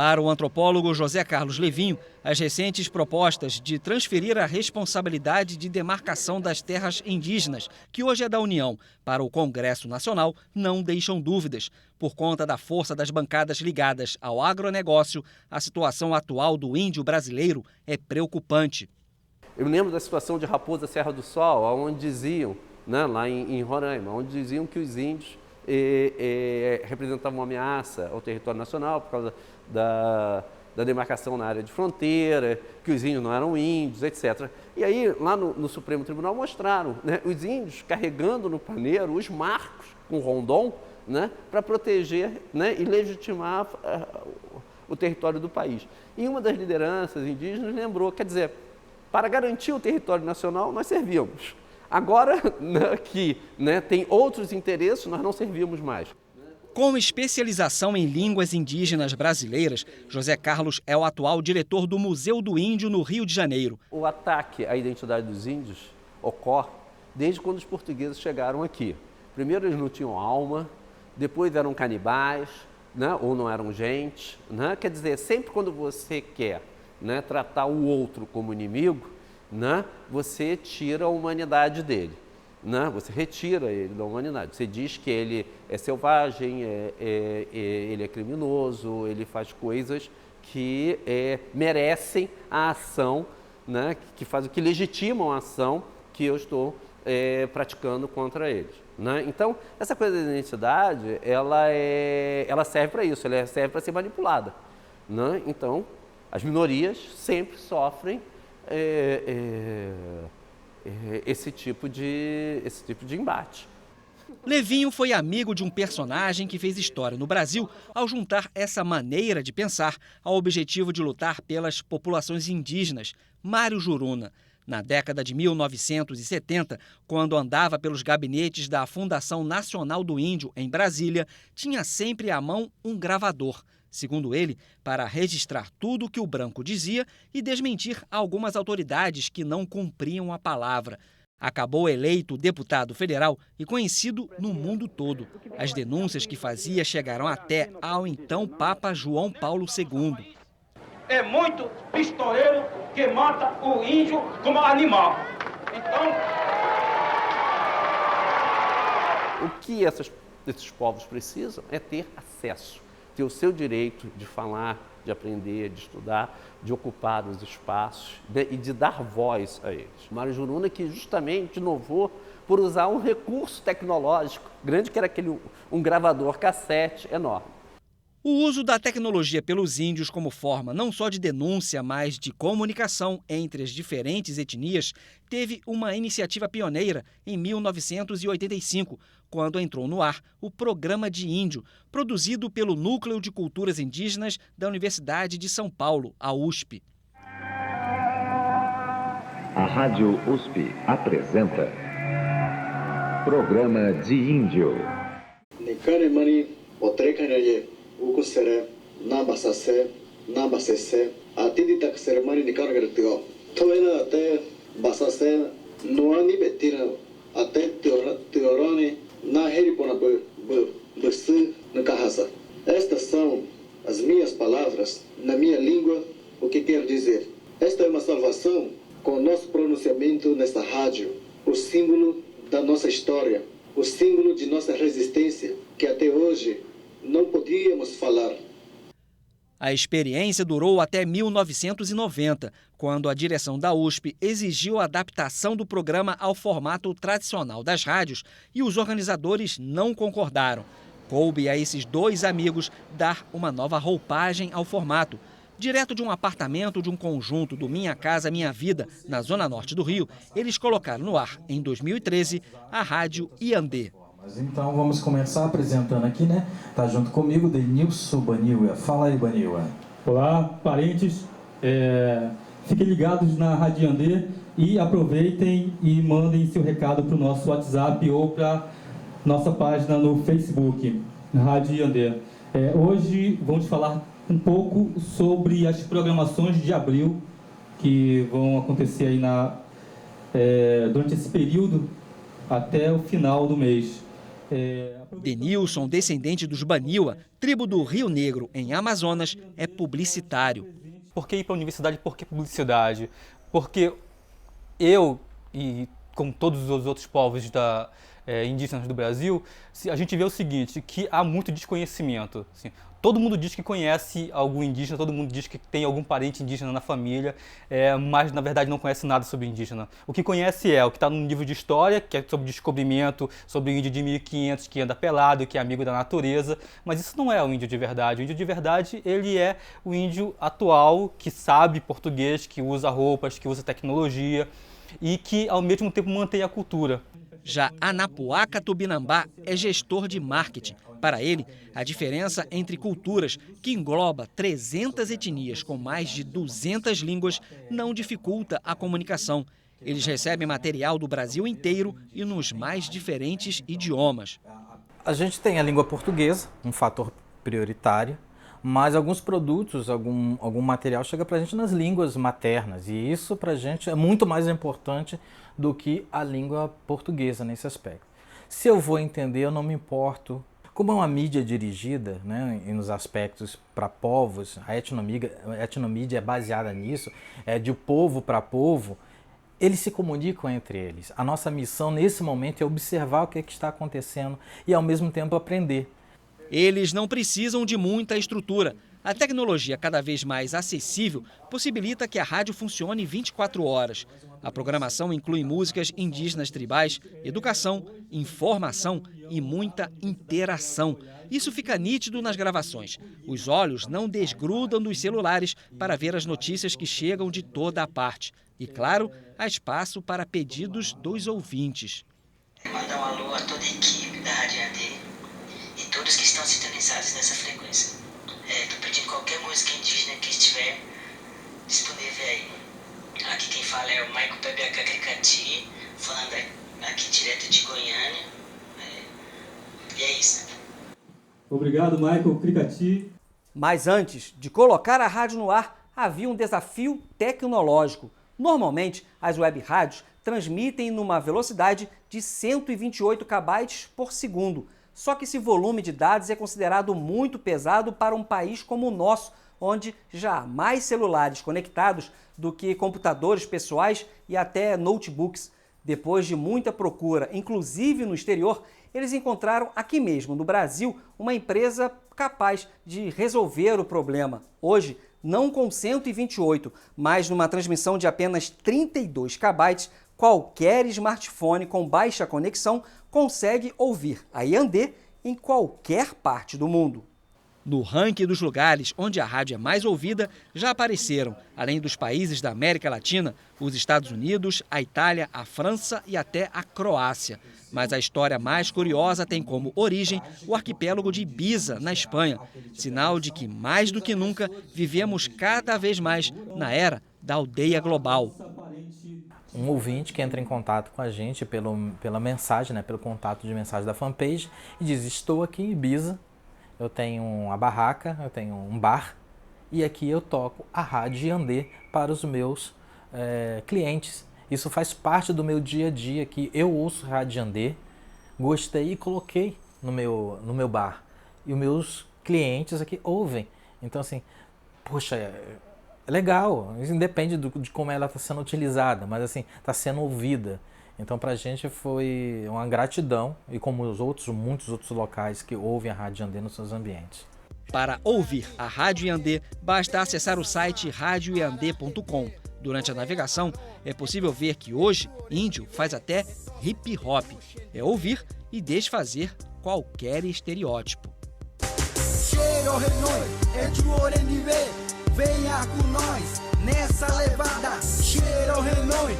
Para o antropólogo José Carlos Levinho, as recentes propostas de transferir a responsabilidade de demarcação das terras indígenas, que hoje é da União, para o Congresso Nacional, não deixam dúvidas. Por conta da força das bancadas ligadas ao agronegócio, a situação atual do índio brasileiro é preocupante. Eu lembro da situação de Raposa Serra do Sol, onde diziam, né, lá em Roraima, onde diziam que os índios representavam uma ameaça ao território nacional por causa da demarcação na área de fronteira, que os índios não eram índios, etc. E aí, lá no Supremo Tribunal, mostraram, né, os índios carregando no paneiro os marcos com rondon, né, para proteger, né, e legitimar o território do país. E uma das lideranças indígenas lembrou, quer dizer, para garantir o território nacional, nós servíamos. Agora, que, né, tem outros interesses, nós não servimos mais. Com especialização em línguas indígenas brasileiras, José Carlos é o atual diretor do Museu do Índio no Rio de Janeiro. O ataque à identidade dos índios ocorre desde quando os portugueses chegaram aqui. Primeiro eles não tinham alma, depois eram canibais, né, ou não eram gente. Né? Quer dizer, sempre quando você quer, né, tratar o outro como inimigo, né, você tira a humanidade dele. Né? Você retira ele da humanidade. Você diz que ele é selvagem, ele é criminoso, ele faz coisas que merecem a ação, né? que legitimam a ação que eu estou praticando contra eles. Né? Então, essa coisa da identidade, ela serve para isso, ela serve para ser manipulada. Né? Então, as minorias sempre sofrem esse tipo de embate. Levinho foi amigo de um personagem que fez história no Brasil ao juntar essa maneira de pensar ao objetivo de lutar pelas populações indígenas, Mário Juruna. Na década de 1970, quando andava pelos gabinetes da Fundação Nacional do Índio, em Brasília, tinha sempre à mão um gravador. Segundo ele, para registrar tudo o que o branco dizia e desmentir algumas autoridades que não cumpriam a palavra. Acabou eleito deputado federal e conhecido no mundo todo. As denúncias que fazia chegaram até ao então Papa João Paulo II. É muito pistoleiro que mata o índio como animal. Então, o que esses povos precisam é ter acesso. Ter o seu direito de falar, de aprender, de estudar, de ocupar os espaços, né, e de dar voz a eles. Mário Juruna que justamente inovou por usar um recurso tecnológico grande, que era um gravador cassete enorme. O uso da tecnologia pelos índios como forma não só de denúncia, mas de comunicação entre as diferentes etnias teve uma iniciativa pioneira em 1985, quando entrou no ar o Programa de Índio, produzido pelo Núcleo de Culturas Indígenas da Universidade de São Paulo, a USP. A Rádio USP apresenta Programa de Índio. Ukusere, Nabasase, Nabasese, Atiditak Seremani Nicaragatigo. Toena até Basase, Noani Betira, até Teorani, na Heripona Bessu, Nkahasa. Estas são as minhas palavras, na minha língua, o que quero dizer. Esta é uma salvação com o nosso pronunciamento nesta rádio, o símbolo da nossa história, o símbolo de nossa resistência, que até hoje não podíamos falar. A experiência durou até 1990, quando a direção da USP exigiu a adaptação do programa ao formato tradicional das rádios e os organizadores não concordaram. Coube a esses dois amigos dar uma nova roupagem ao formato. Direto de um apartamento de um conjunto do Minha Casa Minha Vida, na zona norte do Rio, eles colocaram no ar, em 2013, a Rádio Iandê. Então vamos começar apresentando aqui, né? Tá junto comigo, Denilson Baniwa. Fala aí, Baniwa. Olá, parentes. Fiquem ligados na Rádio Iandê e aproveitem e mandem seu recado para o nosso WhatsApp ou para nossa página no Facebook, Rádio Iandê. Hoje vamos falar um pouco sobre as programações de abril que vão acontecer aí durante esse período até o final do mês. Denilson, descendente dos Baniwa, tribo do Rio Negro, em Amazonas, é publicitário. Por que ir para a universidade? Por que publicidade? Porque eu, e como todos os outros povos indígenas do Brasil, a gente vê o seguinte, que há muito desconhecimento. Assim, todo mundo diz que conhece algum indígena, todo mundo diz que tem algum parente indígena na família, mas na verdade não conhece nada sobre indígena. O que conhece é o que está no livro de história, que é sobre descobrimento, sobre o índio de 1500 que anda pelado, que é amigo da natureza, mas isso não é o índio de verdade. O índio de verdade, ele é o índio atual, que sabe português, que usa roupas, que usa tecnologia e que ao mesmo tempo mantém a cultura. Já Anapuaca Tubinambá é gestor de marketing. Para ele, a diferença entre culturas, que engloba 300 etnias com mais de 200 línguas, não dificulta a comunicação. Eles recebem material do Brasil inteiro e nos mais diferentes idiomas. A gente tem a língua portuguesa, um fator prioritário, mas alguns produtos, algum material chega para a gente nas línguas maternas, e isso para a gente é muito mais importante do que a língua portuguesa nesse aspecto. Se eu vou entender, eu não me importo. Como é uma mídia dirigida, né, e nos aspectos para povos, a etnomídia é baseada nisso, é de povo para povo, eles se comunicam entre eles. A nossa missão nesse momento é observar o que está acontecendo e ao mesmo tempo aprender. Eles não precisam de muita estrutura. A tecnologia cada vez mais acessível possibilita que a rádio funcione 24 horas. A programação inclui músicas indígenas tribais, educação, informação e muita interação. Isso fica nítido nas gravações. Os olhos não desgrudam dos celulares para ver as notícias que chegam de toda a parte. E, claro, há espaço para pedidos dos ouvintes. Mandar um alô a toda a equipe da Rádio AD e todos que estão sintonizados nessa frequência. Estou pedindo qualquer música indígena que estiver disponível aí. Aqui quem fala é o Maico PBH Cricati, falando aqui direto de Goiânia. E é isso. Obrigado, Michael Cricati. Mas antes de colocar a rádio no ar, havia um desafio tecnológico. Normalmente, as web rádios transmitem numa velocidade de 128 kb por segundo. Só que esse volume de dados é considerado muito pesado para um país como o nosso, onde já há mais celulares conectados do que computadores pessoais e até notebooks. Depois de muita procura, inclusive no exterior, eles encontraram aqui mesmo, no Brasil, uma empresa capaz de resolver o problema. Hoje, não com 128, mas numa transmissão de apenas 32 kb, qualquer smartphone com baixa conexão consegue ouvir a Yandé em qualquer parte do mundo. No ranking dos lugares onde a rádio é mais ouvida, já apareceram, além dos países da América Latina, os Estados Unidos, a Itália, a França e até a Croácia. Mas a história mais curiosa tem como origem o arquipélago de Ibiza, na Espanha. Sinal de que, mais do que nunca, vivemos cada vez mais na era da aldeia global. Um ouvinte que entra em contato com a gente pela mensagem, né, pelo contato de mensagem da fanpage, e diz: estou aqui em Ibiza, eu tenho uma barraca, eu tenho um bar, e aqui eu toco a Rádio Yandé para os meus clientes. Isso faz parte do meu dia a dia, que eu ouço Rádio Yandé, gostei e coloquei no meu bar. E os meus clientes aqui ouvem. Então, assim, poxa, é legal. Isso independe de como ela está sendo utilizada, mas assim, está sendo ouvida. Então, para a gente foi uma gratidão, e como muitos outros locais que ouvem a Rádio Yandé nos seus ambientes. Para ouvir a Rádio Yandé, basta acessar o site radioyandé.com. Durante a navegação, é possível ver que hoje índio faz até hip hop. É ouvir e desfazer qualquer estereótipo. Venha com nós nessa levada. Cheiro Renoi,